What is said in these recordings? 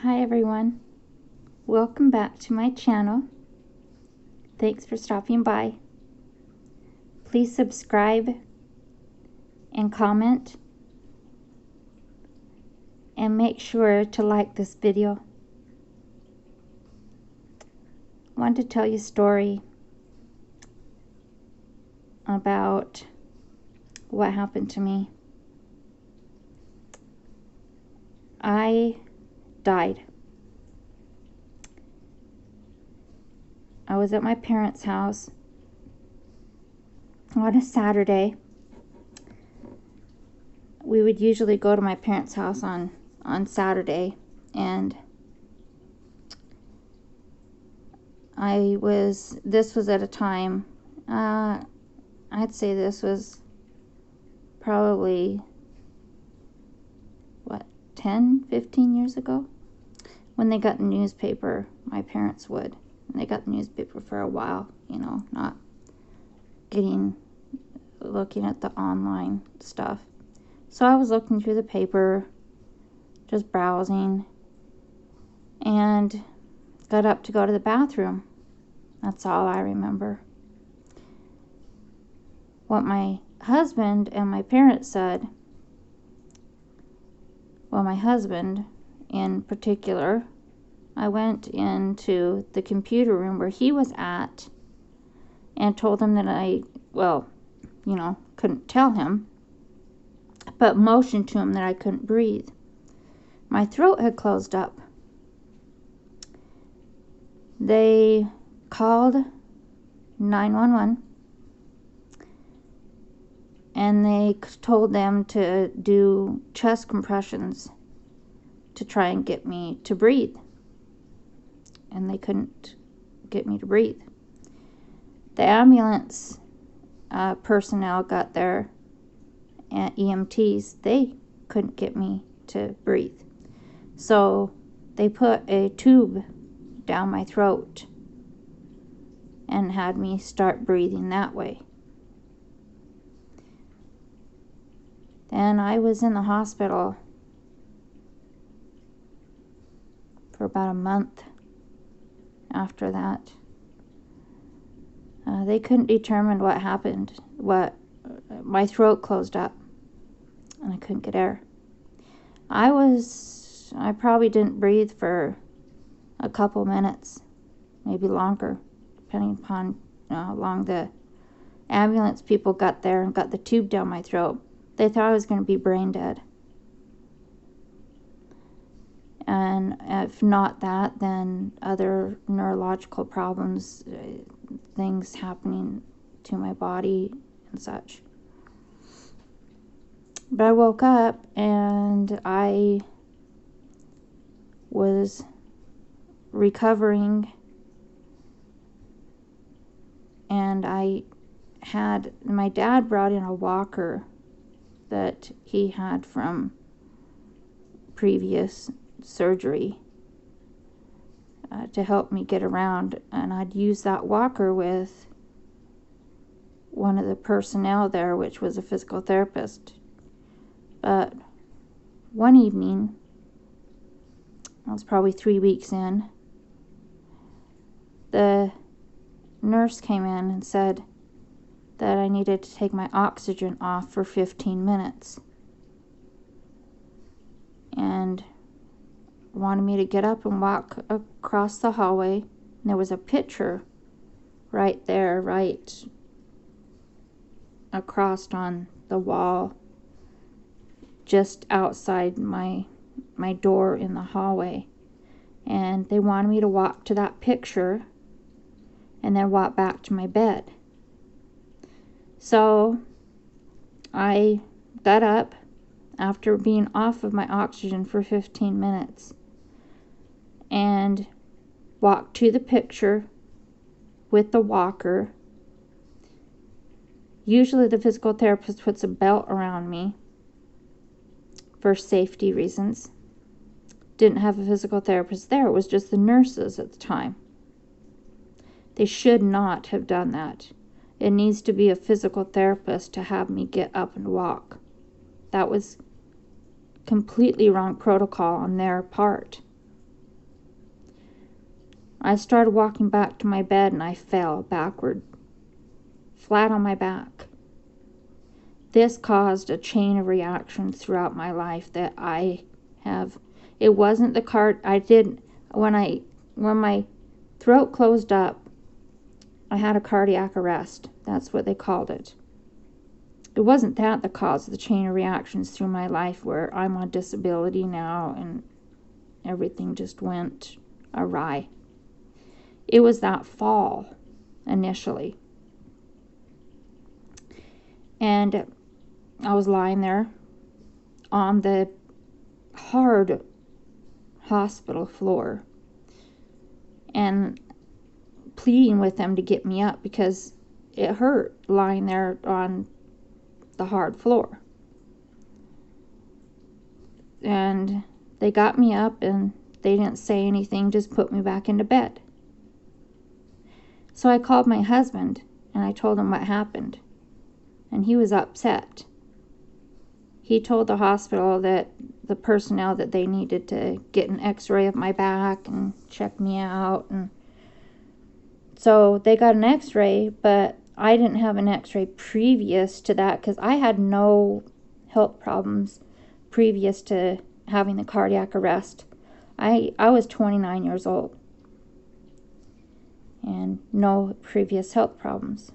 Hi everyone, welcome back to my channel. Thanks for stopping by. Please subscribe and comment and make sure to like this video. I wanted to tell you a story about what happened to me. I died. I was at my parents' house on a Saturday. We would usually go to my parents' house on Saturday, and this was at a time, I'd say this was probably, 10-15 years ago, when they got the newspaper. My parents would, and they got the newspaper for a while, not looking at the online stuff. So I was looking through the paper, just browsing, and got up to go to the bathroom. That's all I remember. What my husband and my parents said, well, my husband in particular, I went into the computer room where he was at and told him that I couldn't tell him, but motioned to him that I couldn't breathe. My throat had closed up. They called 911 and they told them to do chest compressions to try and get me to breathe. And they couldn't get me to breathe. The ambulance personnel got there, and EMTs, they couldn't get me to breathe. So they put a tube down my throat and had me start breathing that way. Then I was in the hospital for about a month after that. They couldn't determine what happened. My throat closed up and I couldn't get air. I probably didn't breathe for a couple minutes, maybe longer, depending upon how long the ambulance people got there and got the tube down my throat. They thought I was going to be brain dead. And if not that, then other neurological problems, things happening to my body and such. But I woke up and I was recovering, and my dad brought in a walker that he had from previous surgery to help me get around, and I'd use that walker with one of the personnel there, which was a physical therapist. But one evening, I was probably 3 weeks in, the nurse came in and said that I needed to take my oxygen off for 15 minutes and wanted me to get up and walk across the hallway. And there was a picture right there, right across on the wall, just outside my door in the hallway. And they wanted me to walk to that picture and then walk back to my bed. So I got up after being off of my oxygen for 15 minutes and walked to the picture with the walker. Usually the physical therapist puts a belt around me for safety reasons. Didn't have a physical therapist there. It was just the nurses at the time. They should not have done that. It needs to be a physical therapist to have me get up and walk. That was completely wrong protocol on their part. I started walking back to my bed and I fell backward, flat on my back. This caused a chain of reactions throughout my life that I have. It wasn't the card I did when my throat closed up. I had a cardiac arrest. That's what they called it. It wasn't that caused the chain of reactions through my life where I'm on disability now and everything just went awry. It was that fall initially. And I was lying there on the hard hospital floor and pleading with them to get me up because it hurt lying there on the hard floor. And they got me up and they didn't say anything, just put me back into bed. So I called my husband and I told him what happened. And he was upset. He told the hospital that the personnel that they needed to get an x-ray of my back and check me out. And so they got an x-ray, but I didn't have an x-ray previous to that because I had no health problems previous to having the cardiac arrest. I was 29 years old and no previous health problems.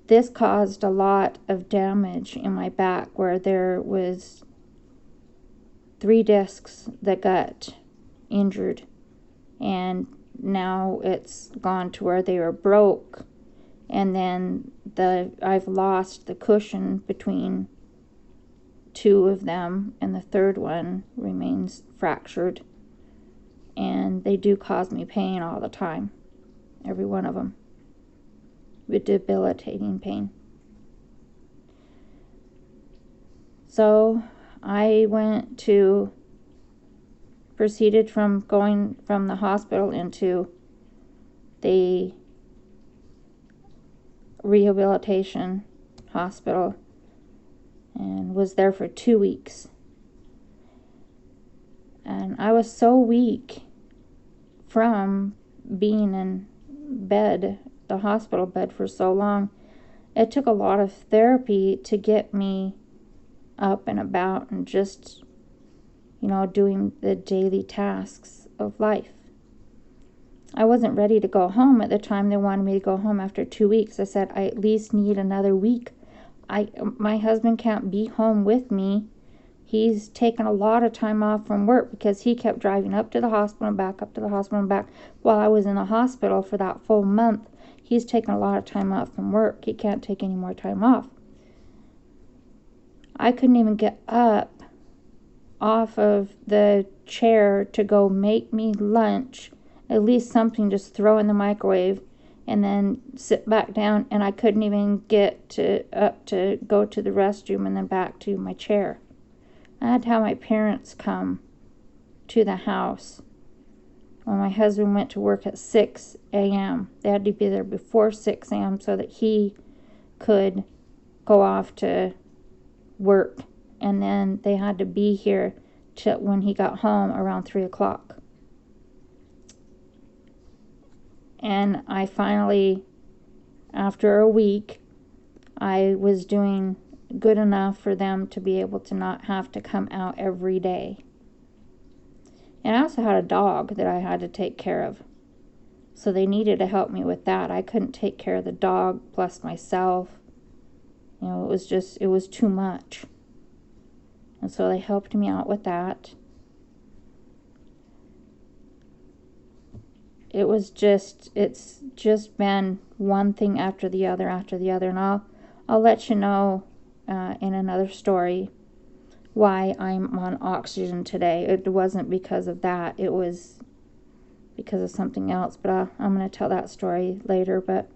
This caused a lot of damage in my back where there was 3 discs that got injured, and now it's gone to where they were broke, and then I've lost the cushion between 2 of them, and the third one remains fractured, and they do cause me pain all the time, every one of them, with debilitating pain. So I proceeded from going from the hospital into the rehabilitation hospital and was there for 2 weeks. And I was so weak from being in bed, the hospital bed, for so long. It took a lot of therapy to get me up and about and just, doing the daily tasks of life. I wasn't ready to go home at the time. They wanted me to go home after 2 weeks. I said, I at least need another week. My husband can't be home with me. He's taken a lot of time off from work because he kept driving up to the hospital and back, up to the hospital and back while I was in the hospital for that full month. He's taken a lot of time off from work. He can't take any more time off. I couldn't even get up off of the chair to go make me lunch, at least something, just throw in the microwave and then sit back down, and I couldn't even get up to go to the restroom and then back to my chair. I had to have my parents come to the house when my husband went to work at 6 a.m. They had to be there before 6 a.m. so that he could go off to work, and then they had to be here till when he got home around 3 o'clock. And I finally, after a week, I was doing good enough for them to be able to not have to come out every day. And I also had a dog that I had to take care of. So they needed to help me with that. I couldn't take care of the dog plus myself. It was too much. And so they helped me out with that. It's just been one thing after the other. And I'll let you know in another story why I'm on oxygen today. It wasn't because of that. It was because of something else. But I'm going to tell that story later. But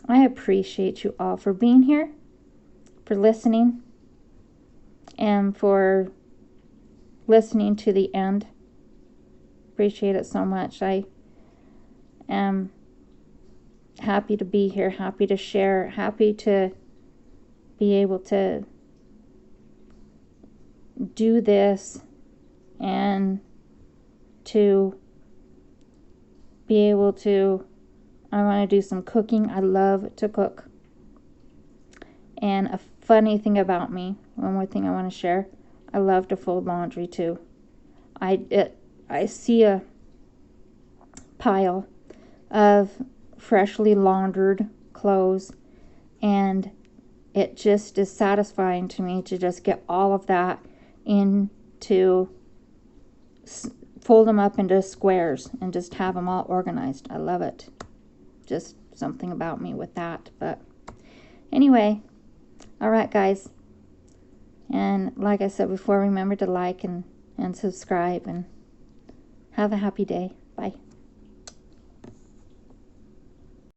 I appreciate you all for being here, for listening, and for listening to the end. Appreciate it so much. I am happy to be here, happy to share, happy to be able to do this and to be able to, I want to do some cooking. I love to cook. And a funny thing about me, one more thing I want to share, I love to fold laundry too. I see a pile of freshly laundered clothes, and it just is satisfying to me to just get all of that into, fold them up into squares and just have them all organized. I love it. Just something about me with that. But anyway, all right, guys. And like I said before, remember to like and subscribe, and have a happy day. Bye.